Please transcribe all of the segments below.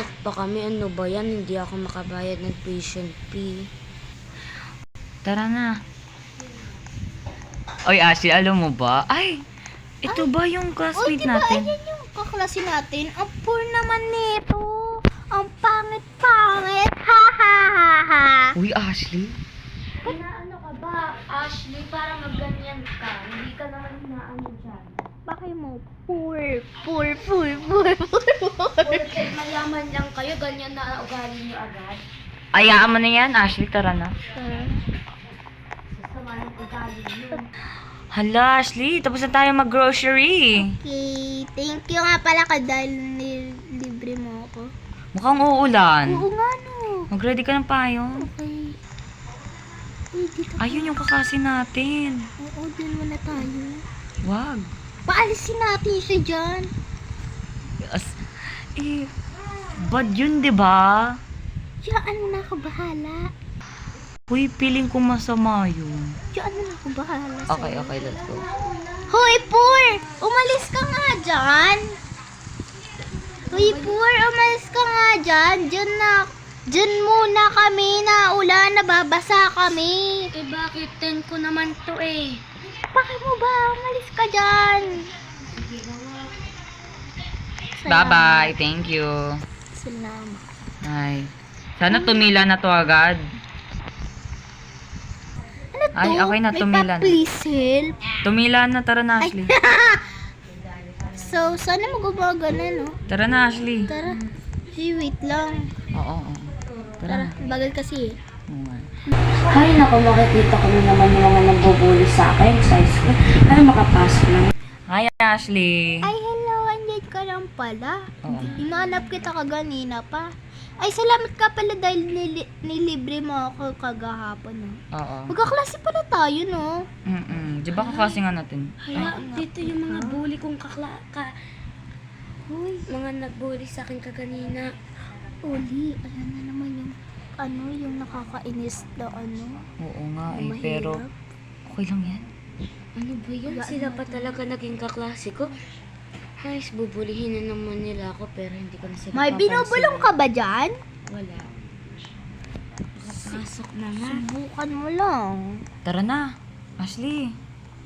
Papasok pa kami. Ano ba yan? Hindi ako makabayad ng tuition fee. Tara na. Oy, Ashley, alam mo ba? Ay, ito ba yung classmate natin? Ayan yung kaklase natin. Ang poor naman nito. Ang pangit-pangit. Ha ha ha ha. Uy, Ashley. Ano ka ba, Ashley? Para magganyan ka. Hindi ka naman inaano dyan. Bakit mo? Poor. Porque mayaman lang kayo, ganyan na ugali niyo agad. Ayaan mo na yan, Ashley. Tara na. Sasama ng ugali niyo. Hala, Ashley. Tapos na tayo mag-grocery. Okay. Thank you nga pala ka dahil libre mo ako. Mukhang uulan. Oo nga no. Mag-ready ka ng payong. Okay. Uy, dito. Ayun yung kakasi natin. Oo, dun muna tayo. Wag. Paalisin natin siya dyan. Bad yun, di ba? Diyan na ako bahala. Uy, feeling ko masama yun. Diyan na ako bahala Okay, sa'yo. okay, let's go. Hoy, Poor! Umalis ka nga dyan! Hoy, Poor! Umalis ka nga dyan! Diyan muna kami na ulan, nababasa kami. Eh bakit 10 ko naman to eh? Bakit mo ba? Umalis ka dyan! Bye-bye. Thank you. Salamat. Ay. Sana tumila na to agad. Ano to? Ay, okay na, tumila na. Please help. Tumila na. Tara na, Ashley. So, sana mag-umaga na, no? Tara na, Ashley. Tara. Hey, wait lang. Oo, oo. Tara, Tara. bagal kasi eh. Oo nga. Ay, naku, makikita ko na naman yung mga nagbubuli sa akin sa school. Ay, makapasok lang. Hi, Ashley. Ay, hello. Andyan ka lang pala. Oo. Inaanap kita kaganina pa. Ay, salamat ka pala dahil nilibre mo ako kagahapon, no? Oo. Magkaklase pala tayo, no? Di ba kakasi nga natin? Hala, dito yung mga bully kong mga nagbully sa akin kaganina. Uli, ayan na naman yung, yung nakakainis na Oo nga eh, mahirap. pero okay lang yan. Ano ba yun? Sila pa talaga naging kaklase ko. Ay, bubulihin na naman nila ako pero hindi ko na sila May binubulong ka ba dyan? Wala. Pasok na nga. Subukan mo lang. Tara na, Ashley.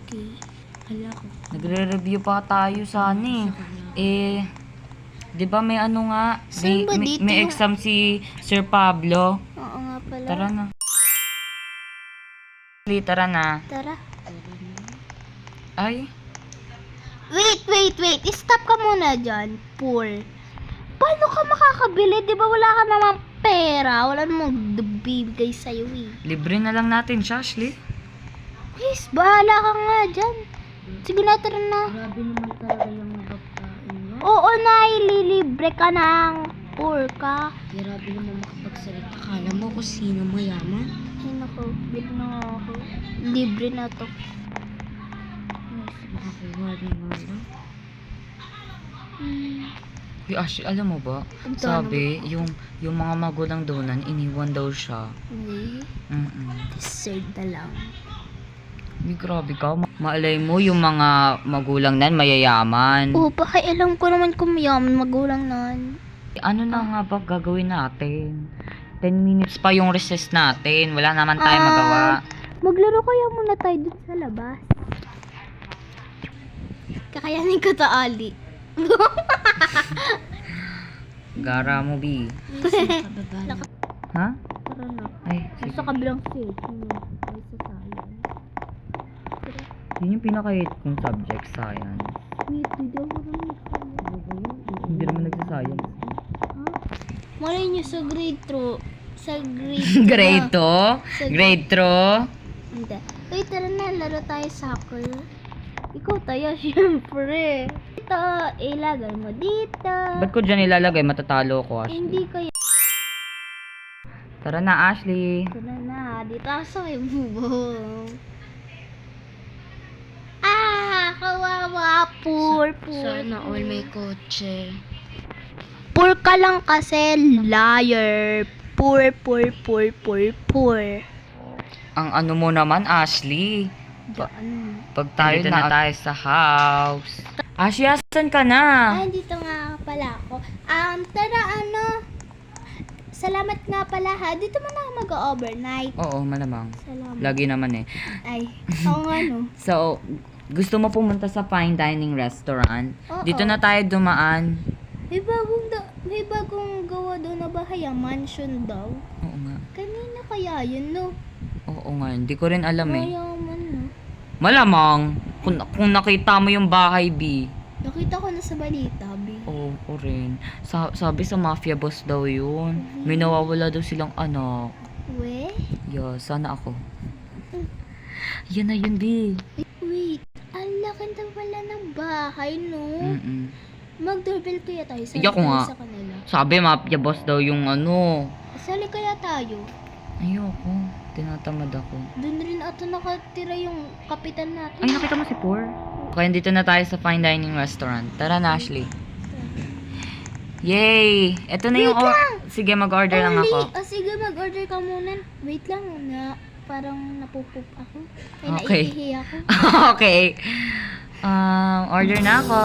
Okay. Hala ko. Nagre-review pa tayo sa di ba may ano nga, Saan ba dito may yung- exam si Sir Pablo. Oo nga pala. Tara na. Ashley, tara na. Tara. Ay, Wait. Stop ka muna dyan, Poor. Paano ka makakabili? Di ba wala ka naman pera? Wala namang bibigay sa'yo eh. libre na lang natin siya, Ashley. Please, bahala ka nga dyan. Sige na, tara na. Grabe naman talaga yung pagkain niya. Oo na, ililibre ka ng poor ka. Grabe naman makapagsalita. Akala mo kung sino mayaman? Ay naku, bili na nga ako. Libre na to. Makakuha rin nga lang. Uy, Ashley, alam mo ba? Ang Sabi, yung mga magulang doon, iniwan daw siya. Uy, deserve na lang. Uy, grabe ka. Maalay mo, yung mga magulang nan mayayaman. Oo, pakialam ko naman kung mayaman magulang nan. Ano na nga ba gagawin natin? 10 minutes pa yung recess natin. Wala naman tayo magawa. Maglaro kaya muna tayo dun sa labas. Kakayanin ko to, Ali. Gara mo, B. Kababa na. Ha? Tara na. Ay, Sa sige. kabilang stage. Ay, sa science. Yun yung pinaka-hate kong subject, science. Wait, hindi ako naman. Hindi naman nagsascience. Malay nyo sa grade 2. Sa grade Grade 2? Sa Grade 3? Hindi. Wait, tara na. Laro tayo soccer. Ikaw tayo, syempre. Dito, ilagay mo dito. Ba't ko dyan ilalagay? Matatalo ko, Ashley. Hindi kayo. Tara na, Ashley. Tara na. Dito ako sa may bubong. Kawawa. Poor. Sana all may kotse. Poor ka lang kasi, liar. Poor. Ang ano mo naman, Ashley. Diyan. Pag tayo na tayo sa house. Ashley, asan ka na? Ay, dito nga pala ako. Tara, salamat nga pala ha. Dito mo na ako mag-overnight. Oo, malamang. Salamat. Lagi naman eh. Ay, oo nga no. So, gusto mo pumunta sa fine dining restaurant? Oo. Dito na tayo dumaan. May bagong gawa daw na bahay, mansion daw. Oo nga. Kanina kaya yun, no? Oo nga, hindi ko rin alam eh. Mayaman, no? Malamang, kung nakita mo yung bahay, B. Nakita ko na sa balita, Bi. Oo, ko rin. Sabi sa mafia boss daw yun. May nawawala daw silang anak. We? Yeah, sana ako. Yan na yun, B. Wait, ang laki na pala ng bahay, no? Mm-mm. Mag-doorbell kaya tayo. Sali Iya ko tayo nga. sa kanila. Sabi, mafia boss daw yung ano. Sali kaya tayo. Ayoko. Tinatamad ako. Doon rin ato nakatira yung kapitan natin. Ay, nakita mo si Poor? Okay, dito na tayo sa fine dining restaurant. Tara na, Ashley. Yay! Ito na yung... Wait lang! Sige, mag-order lang ako. Sige, mag-order ka muna. Wait lang, parang napupup ako. Ay, Okay. naiihi ako. Okay. Order na ako.